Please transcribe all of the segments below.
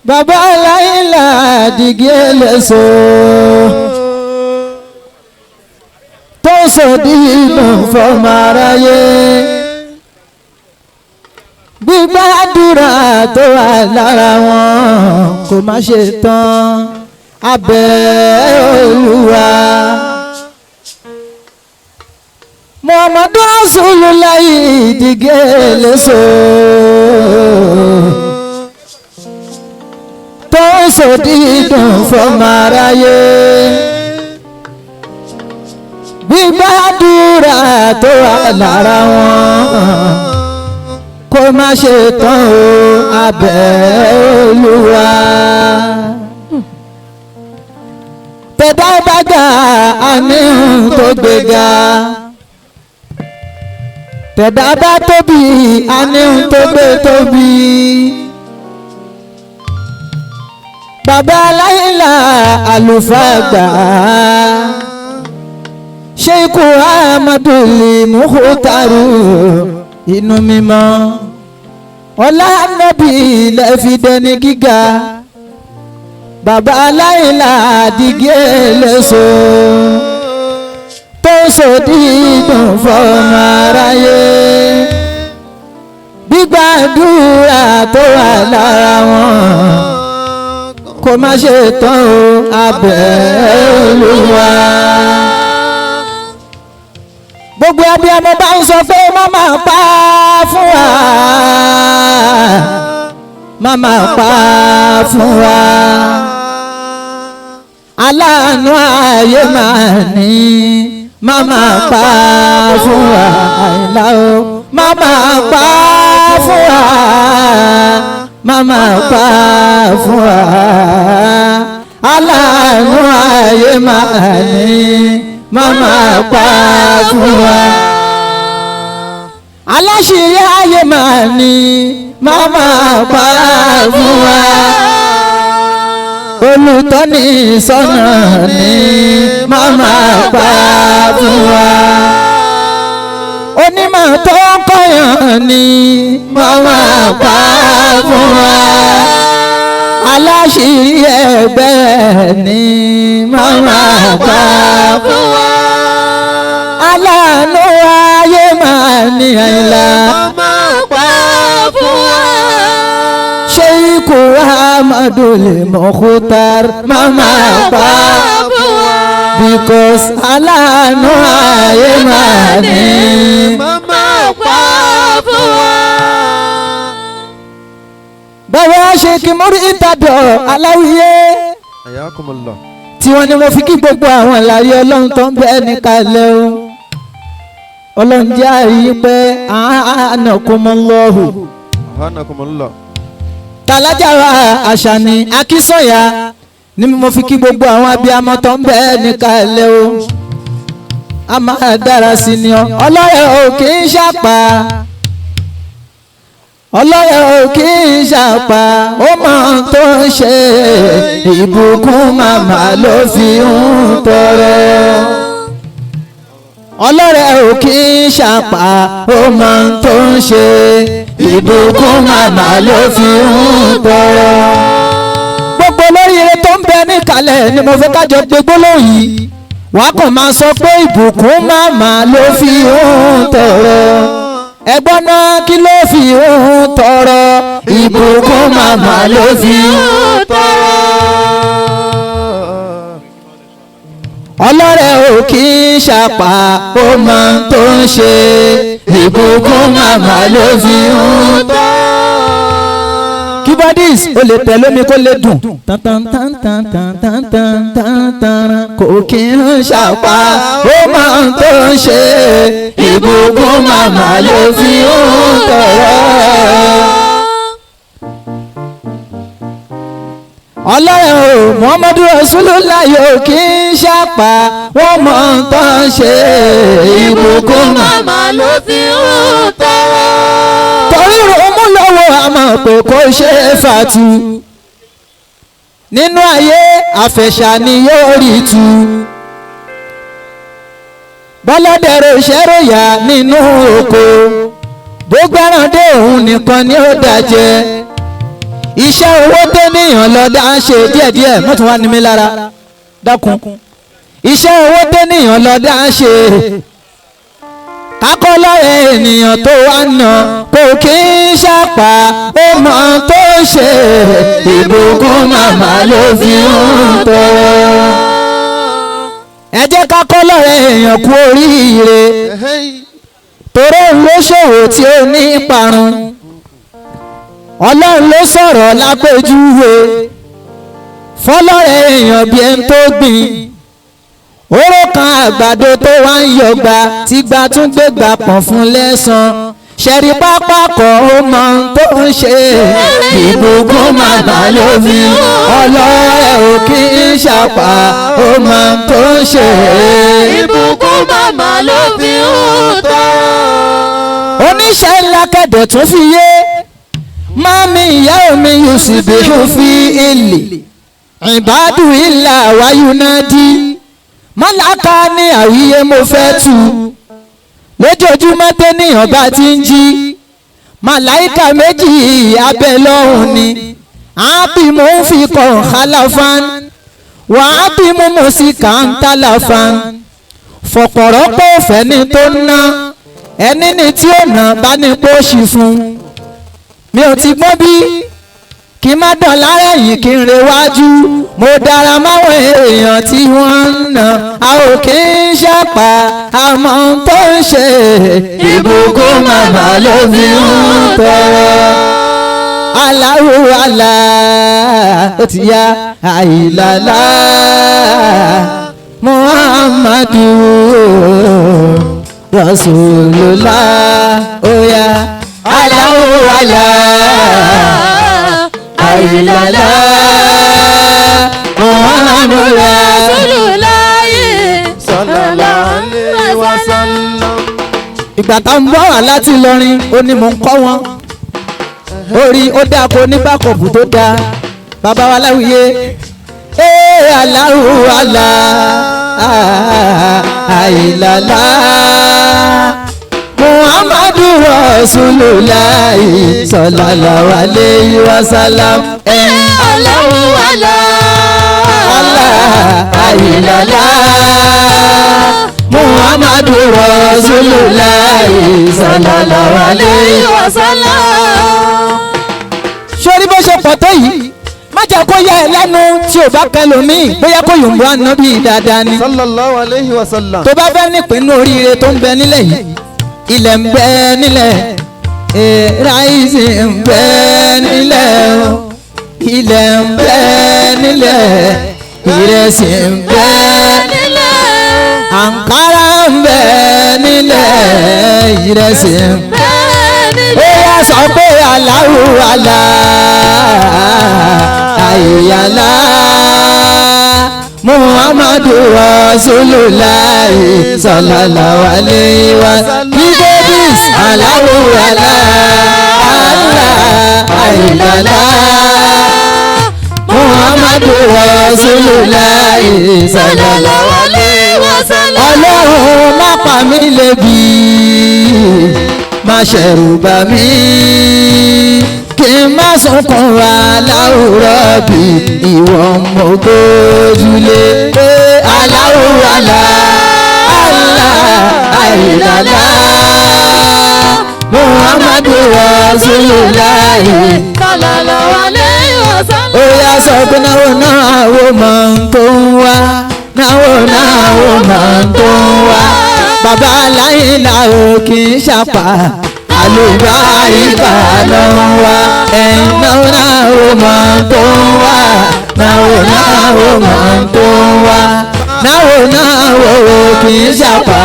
bàbá láìla dìgí eléso tó sòdí inú fọmọ aráyé gbígbàdúrà tó wà lára wọn kò má ṣe tán abẹ́ Olúwa. Muhammadu Rasulullahi dìgí eléso tó sòdí inú fọmọ aráyé gbígbàdúrà tó wà lára wọn kó má ṣe tán o abẹ́ Olúwa. tẹ̀dá bá ga àníhùn tó gbéga tẹ̀dá bá tóbi àníhùn tó gbé tóbi. bàbá láìla àlùfáà gbà Sheikh Ahmadul Mukhtaru inú mímọ́ ọlá Ànábì lẹ́fi dẹni gíga bàbá láìla dìgí eléso tó sòdí dùn fọmọ aráyé gbígbàdúrà tó wà lára wọn kó má ṣe tán o abẹ́ Olúwa. gbogbo abiyamọ bá ń sọ pé màmá pa fún wa màmá pa fún wa aláàánú ayé máa ní màmá pa fún wa àìlá o màmá pa fún wa màmá pa fún wa aláàánú ayé máa ní màmá pa fún wa aláṣírí ayé máa ní màmá pa fún wa olùtọ́ni sọ́nà ní màmá pa fún wa onímọ̀ tó ń kọ́yàn ní màmá pa fún wa aláṣírí ẹgbẹ́ ní màmá pa fún wa aláàánú ayé máa ní àìlá màmá pa fún wa Sheikh Ahmadul Mukhtar màmá pa fún wa because aláàánú ayé máa ní màmá pa fún wa. báwo ṣe kí mórí ìtàdọ̀ aláwìyé ayakumullah tí wọ́n ní mo fi kí gbogbo àwọn ìlàrí ọlọ́run tó ń bẹ níkàlẹ̀ o ọlọ́run jẹ́ àyí pé anakumullahu anakumullah tàlájàrá Àṣàní Akínsànyà ní mo fi kí gbogbo àwọn abiyamọ tó ń bẹ níkàlẹ̀ o a máa dára sí ni ọ ọlọ́rẹ̀ ò kì í ṣàpá ọlọ́rẹ̀ ò kì í ṣàpá ó mọ tó ń ṣe ìbùkún màmá ló fi ń tọrẹ ọlọ́rẹ̀ ò kì í ṣàpá ó mọ tó ń ṣe ìbùkún màmá ló fi ń tọrẹ. gbogbo olóríire tó ń bẹ níkàlẹ̀ ni mo fẹ́ kájọ gbé gbólóhùn yìí wàá kàn máa sọ pé ìbùkún màmá ló fi ń tọrẹ ẹgbọ́n náà kí ló fi ń tọrọ ìbùkún màmá ló fi ń tọrọ. ọlọ́rẹ̀ ò kì í ṣàpá ó mọ tó ń ṣe ìbùkún màmá ló fi ń tọrọ. keyboardist o lè tẹ̀ lómi kó lè dùn kò kì í ṣàpá ó mọ tó ń ṣe ìbùkún màmá ló fi ń tọrọ. ọlọ́run o Muhammadu Rasulullahi ò kì í ṣàpá wọ́n mọ̀ tó ń ṣe ìbùkún màmá ló fi ń tọrọ. torí ròmú lọ́wọ́ àmọ́ pé kò ṣe é fàtú nínú ayé àfẹ̀ṣà ni yóò rí tu bọ́lọ́dẹ̀rẹ̀ òṣèròyà nínú oko bó gbẹ́ràn dé òun nìkan ni ó dàjẹ́ iṣẹ́ owó tẹ́nìyàn lọ́dá ṣe díẹ̀díẹ̀ mọ́tò wá ní mi lára dákun iṣẹ́ owó tẹ́nìyàn lọ́dá ṣe kákọ́ lọ́rẹ̀ ènìyàn tó wá nà kò kí ń ṣàpà ó mọ tó ṣe ìbùkún màmá ló fi ń tọrọ. ẹ jẹ́ kákọ́ lọ́rẹ̀ èèyàn kú oríire torí òun ló ṣòwò tí ó ní parun ọlọ́run ló sọ̀rọ̀ lápèjúwe fọlọ́rẹ̀ èèyàn bí ẹni tó gbìn oró kan àgbàdo tó wá ń yọgbà tí gba tún gbé gbà pọ̀n fún lẹ́sàn-án ṣẹ̀rí pápákọ̀ ó mọ tó ń ṣe ìbùkún màmá ló fi ọlọ́rẹ̀ ò kí ń ṣàpà ó mọ tó ń ṣe ìbùkún màmá ló fi ń tọrọ. oníṣẹ́ ńlá kẹ̀dẹ̀ tó fi yé mami ìyá omi yusufu fi ilé ìbádù ìlà wáyúnádì mọ́láka ní àwíyé mo fẹ́ tu lójoojúmọ́ tẹ́nìyàn bá ti ń jí màláìka méjì abẹ́ lọ́hùn ni àbí mo ń fi kàn kálàfán wà á bí mo mọ̀ sí kàńtàlàfán fọ̀pọ̀rọ̀pọ̀ fẹ́ni tó ń ná ẹni ní tí ó nà bá ní pósì fún mi ò ti gbọ́ bí kí má dàn lára yìí kí n rewájú mo dára máwọn èèyàn tí wọ́n ń nà a ò kí ń ṣàpà àmọ́ tó ń ṣe ìbùkún màmá ló fi ń tọrọ. Allahu Allah ó ti yá àìlàlá Muhammadu Rasulullah ó yá Allahu Allah àìlàlá Muhammadu Rasulullah sallallahu alaihi wasallam. ìgbà tá ń bọ̀ wá láti Ìlọrin ó ní mò ń kọ́ wọn orí ó dáa kó ní bákọ̀bù tó dáa bàbá wa láwùyé Allahu Allah àìlàlá Muhammadu Rasulullah sallallahu alaihi wasallam. Allahu Allah àìlàlá Muhammadu Rasulullah sallallahu alaihi wasallam. sórí bó ṣe pọ̀ tó yìí má jẹ́ kó yá ẹ lẹ́nu tí ò bá kẹlòmíì bóyá kó yòǹbó ànábì dáadáa ni. sallallahu alaihi wasallam. tó bá fẹ́ nípinnu oríire tó ń bẹ nílẹ̀ yìí ilẹ̀ ń bẹ nílẹ̀ ráìsì ń bẹ nílẹ̀ ilẹ̀ ń bẹ nílẹ̀ ìrẹsì ń bẹ nílẹ̀ àǹkárá ń bẹ nílẹ̀ ìrẹsì ń bẹ ó yá sọ pé Allahu Allah àyàlá Muhammadu Rasulullah sallallahu alaihi wasallam. Bíbélís Allahu Allah àyàlá Muhammadu Rasulullah sallallahu alaihi wasallam. Ọlọ́run má pa mí lébi má ṣẹ̀rù bà mí kí n má sunkún wa láwùrọ̀ bí ìwọ̀n mo gbójúlé. Allahu Allah àìlàlá Muhammadu Rasulullah sallallahu alaihi wasallam. ó yá sọ pé náwó máa ń tó ń wá náwó máa ń tó ń wá bàbá aláìlá ò kì í ṣàpà àlùbáríkà ló ń wá náwó máa ń tó ń wá náwó máa ń tó ń wá náwó ò kì í ṣàpà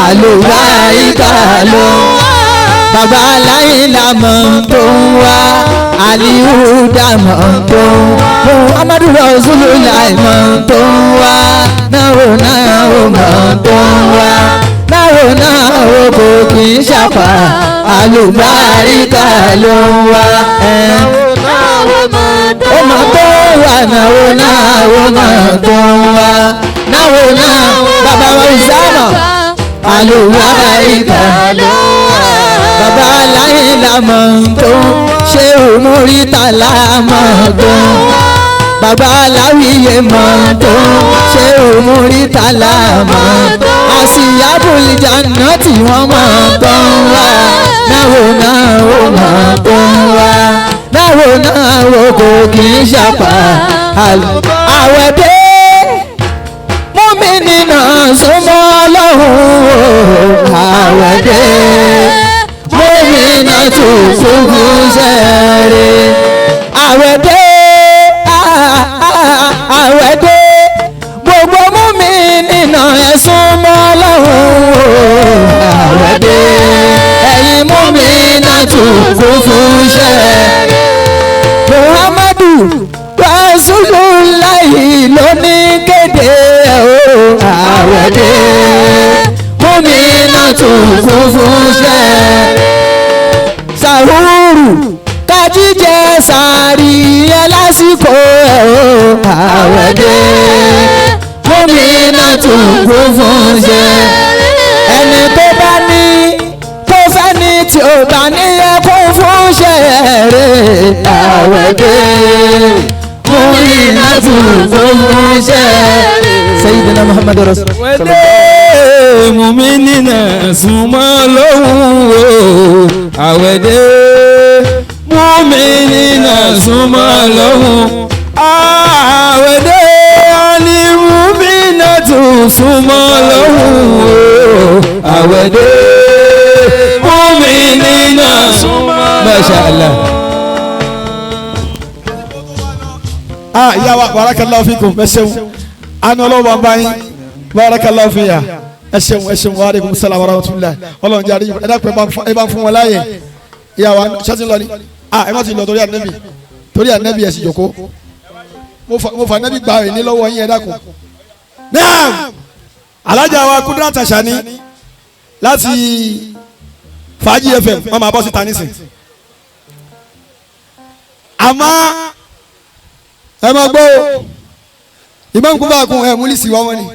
àlùbáríkà ló ń wá bàbá aláìlá mọ̀ tó ń wá àlìhùdà mọ̀ tó ń wá Muhammadu Rasulullah mọ̀ tó ń wá náwó mọ̀ tó ń wá náwó kò kì í ṣàpà àlùbáríkà ló ń wá Náwó máa tó ó mọ̀ tó ń wá náwó mọ̀ tó ń wá náwó bàbá wa ìsámà àlùbáríkà ló ń wá bàbá aláìlá mọ̀ tó ń wá ṣé Muritala mọ̀ tó bàbá aláwìyé mọ̀ tó ṣé Muritala mọ̀ tó àṣìyábùlì jàǹnà tí wọ́n mọ̀ tó wá náwó náwó mọ̀ tó wá náwó náwó kò kì í ṣàpá àwẹ̀dẹ́ mùmínì náà súnmọ́ Ọlọ́run àwẹ̀dẹ́ mùmínà tó fúnfú sẹ́rẹ̀ àwẹ̀dẹ́ àwẹ̀dẹ́ gbogbo mùmínì náà ẹ súnmọ́ Ọlọ́run àwẹ̀dẹ́ ẹ̀yin mùmínà tó fúnfú sẹ́rẹ̀ Muhammadu Rasulullahi lóní kéde àwẹ̀dẹ́ mùmínà tó fúnfú sẹ́rẹ̀ sàhúrù kájíjẹ sàárì ẹ lásìkò àwẹ̀dẹ́ mùmínà tó fúnfú sẹ́rẹ̀ ẹni tó bá ní tó fẹ́ ní tí ó bá ní ẹkún fún sẹ́rẹ̀ àwẹ̀dẹ́ mùmínà tó fúnfú sẹ́rẹ̀ Sayyidina Muhammadu Rasulullah mùmínì náà súnmọ́ lọ́hùn àwẹ̀dẹ́ mùmínì náà súnmọ́ lọ́hùn àwẹ̀dẹ́ àní mùmínà tó súnmọ́ lọ́hùn àwẹ̀dẹ́ mùmínì náà súnmọ́ lọ́hùn. Masha Allah. Ìyá wa barakallahu fikum ẹ ṣeun àná ọlọ́wọ́ bá yín barakallahu fiya ẹ ṣeun wa aleykum salaam wa rahmatulah Ọlọ́run jẹ́ àríyìn ẹ dákun ẹ bá fún wọn láàyè ìyá wa ṣáàtì lọ ni ẹ má ti lọ torí ànábì ẹ sì jòkó mo fà ànábì gba ẹ̀ ní lọ́wọ́ yín ẹ dákun. naam alájà wa Kudirat Asani láti Fàájì FM wọn máa bọ́ síta nísìn àmọ́ ẹ máa gbọ́ ìmọ̀ nkúbà kún ẹ̀ múlísì wọ́n ni.